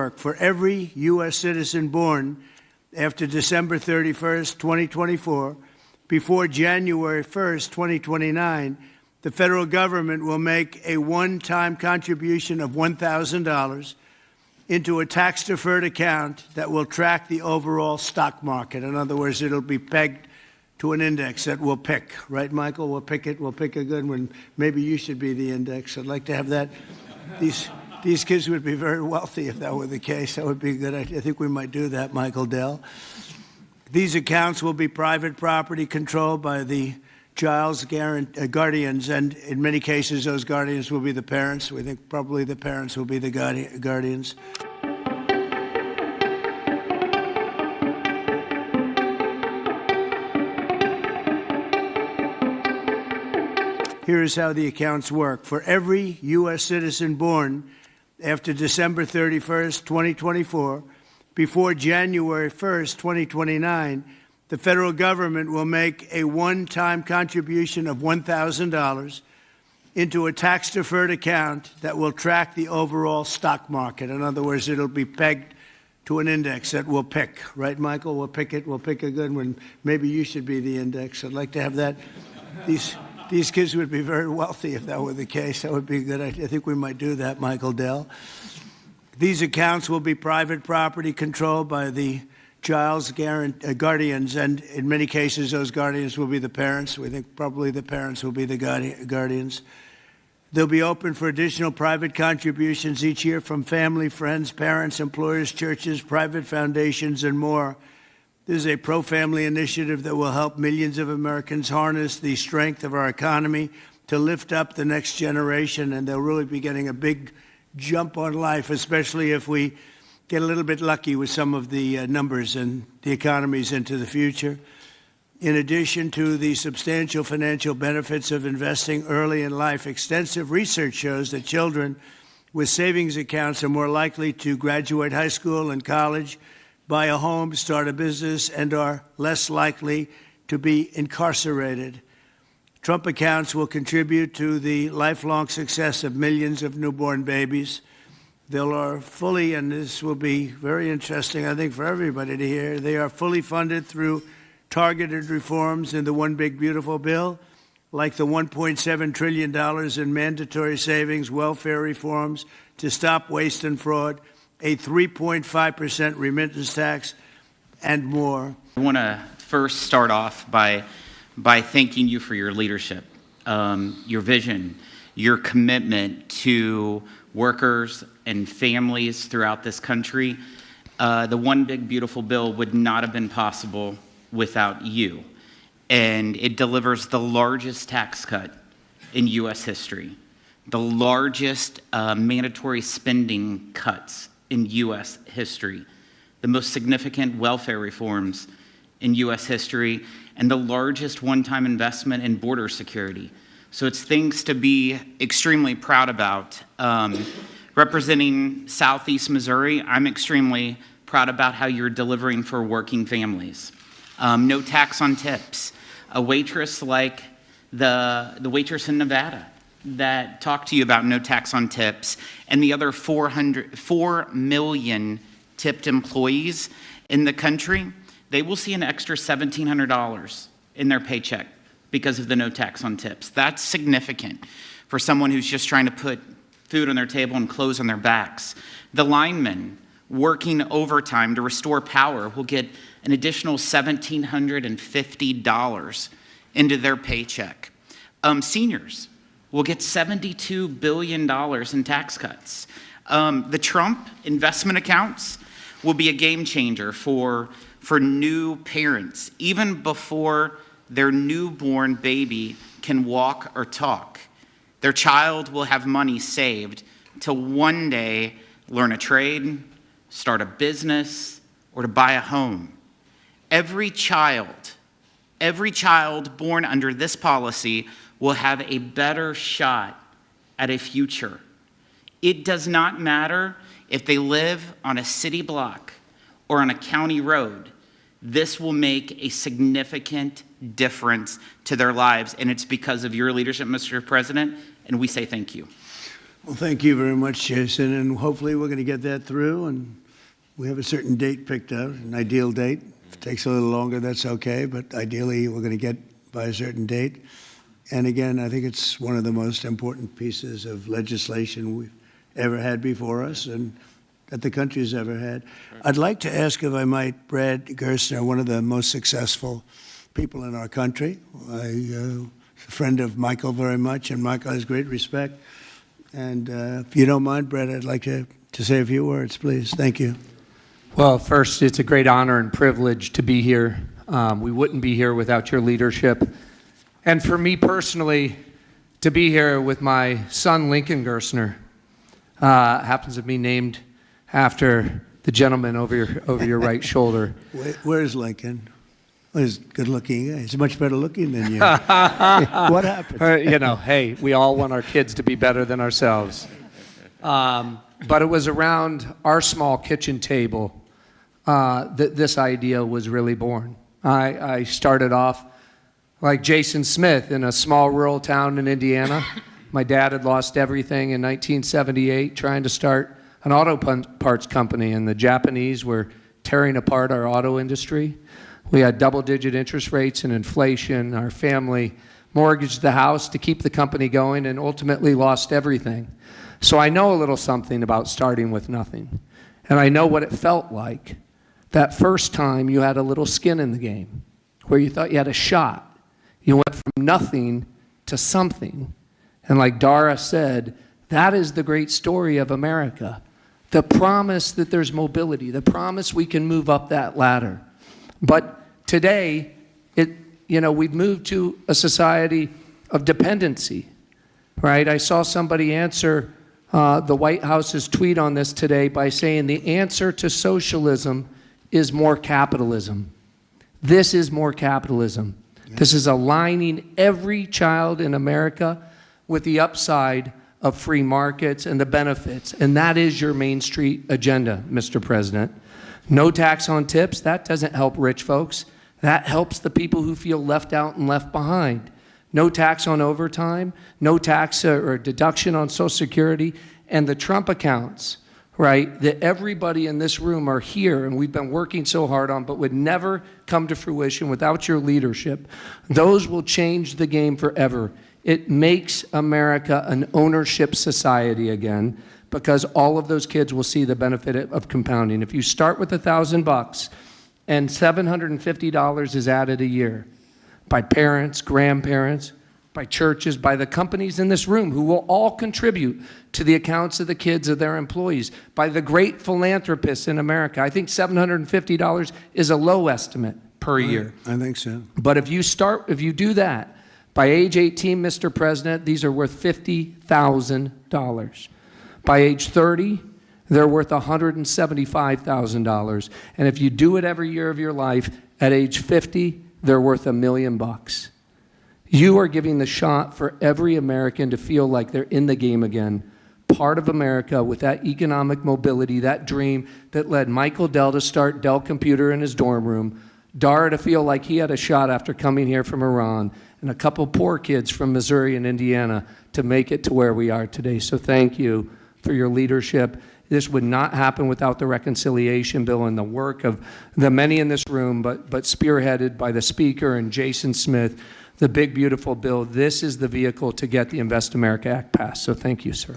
work. For every U.S. citizen born after December 31st, 2024, before January 1st, 2029, the federal government will make a one-time contribution of $1,000 into a tax-deferred account that will track the overall stock market. In other words, it'll be pegged to an index that we'll pick. Right, Michael? We'll pick it. We'll pick a good one. Maybe you should be the index. I'd like to have that. These kids would be very wealthy if that were the case. That would be good. I think we might do that, Michael Dell. These accounts will be private property controlled by the child's guardians, and in many cases, those guardians will be the parents. We think probably the parents will be the guardians. Here's how the accounts work. For every U.S. citizen born after December 31st, 2024, before January 1st, 2029, the federal government will make a one-time contribution of $1,000 into a tax-deferred account that will track the overall stock market. In other words, it'll be pegged to an index that we'll pick. Right, Michael? We'll pick it. We'll pick a good one. Maybe you should be the index. I'd like to have that. These kids would be very wealthy if that were the case. That would be good. I think we might do that, Michael Dell. These accounts will be private property controlled by the child's guardians, and in many cases, those guardians will be the parents. We think probably the parents will be the guardians. They'll be open for additional private contributions each year from family, friends, parents, employers, churches, private foundations, and more. This is a pro-family initiative that will help millions of Americans harness the strength of our economy to lift up the next generation, and they'll really be getting a big jump on life, especially if we get a little bit lucky with some of the numbers and the economies into the future. In addition to the substantial financial benefits of investing early in life, extensive research shows that children with savings accounts are more likely to graduate high school and college, buy a home, start a business, and are less likely to be incarcerated. Trump accounts will contribute to the lifelong success of millions of newborn babies. They are fully, and this will be very interesting, I think, for everybody to hear, they are fully funded through targeted reforms in the One Big Beautiful Bill, like the $1.7 trillion in mandatory savings, welfare reforms to stop waste and fraud, a 3.5% remittance tax, and more. I want to first start off by thanking you for your leadership, your vision, your commitment to workers and families throughout this country. The One Big Beautiful Bill would not have been possible without you. And it delivers the largest tax cut in U.S. history, the largest mandatory spending cuts in U.S. history, the most significant welfare reforms in U.S. history, and the largest one-time investment in border security. So it's things to be extremely proud about. Representing Southeast Missouri, I'm extremely proud about how you're delivering for working families. No tax on tips. A waitress like the waitress in Nevada that talked to you about no tax on tips, and the other 4 million tipped employees in the country, they will see an extra $1,700 in their paycheck because of the no tax on tips. That's significant for someone who's just trying to put food on their table and clothes on their backs. The linemen working overtime to restore power will get an additional $1,750 into their paycheck. Seniors will get $72 billion in tax cuts. The Trump investment accounts will be a game changer for new parents, even before their newborn baby can walk or talk. Their child will have money saved to one day learn a trade, start a business, or to buy a home. Every child born under this policy will have a better shot at a future. It does not matter if they live on a city block or on a county road. This will make a significant difference to their lives, and it's because of your leadership, Mr. President, and we say thank you. Well, thank you very much, Jason, and hopefully we're going to get that through, and we have a certain date picked out, an ideal date. If it takes a little longer, that's okay, but ideally we're going to get by a certain date. And again, I think it's one of the most important pieces of legislation we've ever had before us and that the country's ever had. I'd like to ask, if I might, Brad Gerstner, one of the most successful people in our country. I'm a friend of Michael very much, and Michael has great respect. And if you don't mind, Brad, I'd like to say a few words, please. Thank you. Well, first, it's a great honor and privilege to be here. We wouldn't be here without your leadership. And for me personally, to be here with my son, Lincoln Gerstner, happens to be named after the gentleman over your right shoulder. Where's Lincoln? Well, he's good looking. He's much better looking than you. What happened? Hey, we all want our kids to be better than ourselves. But it was around our small kitchen table that this idea was really born. I started off like Jason Smith in a small rural town in Indiana. My dad had lost everything in 1978 trying to start an auto parts company, and the Japanese were tearing apart our auto industry. We had double-digit interest rates and inflation. Our family mortgaged the house to keep the company going and ultimately lost everything. So I know a little something about starting with nothing. And I know what it felt like that first time you had a little skin in the game, where you thought you had a shot. You went from nothing to something. And like Dara said, that is the great story of America. The promise that there's mobility, the promise we can move up that ladder. But today, we've moved to a society of dependency, right? I saw somebody answer the White House's tweet on this today by saying the answer to socialism is more capitalism. This is more capitalism. Yeah. This is aligning every child in America with the upside of free markets and the benefits. And that is your Main Street agenda, Mr. President. No tax on tips, that doesn't help rich folks. That helps the people who feel left out and left behind. No tax on overtime, no tax or deduction on Social Security, and the Trump accounts, right, that everybody in this room are here and we've been working so hard on, but would never come to fruition without your leadership. Those will change the game forever. It makes America an ownership society again, because all of those kids will see the benefit of compounding. If you start with $1,000 and $750 is added a year by parents, grandparents, by churches, by the companies in this room who will all contribute to the accounts of the kids of their employees, by the great philanthropists in America. I think $750 is a low estimate per year. I think so. But if you do that, by age 18, Mr. President, these are worth $50,000. By age 30, they're worth $175,000. And if you do it every year of your life, at age 50, they're worth $1 million. You are giving the shot for every American to feel like they're in the game again, part of America with that economic mobility, that dream that led Michael Dell to start Dell Computer in his dorm room, Dara to feel like he had a shot after coming here from Iran, and a couple poor kids from Missouri and Indiana to make it to where we are today. So thank you for your leadership. This would not happen without the reconciliation bill and the work of the many in this room, but spearheaded by the Speaker and Jason Smith, the big, beautiful bill. This is the vehicle to get the Invest America Act passed. So thank you, sir.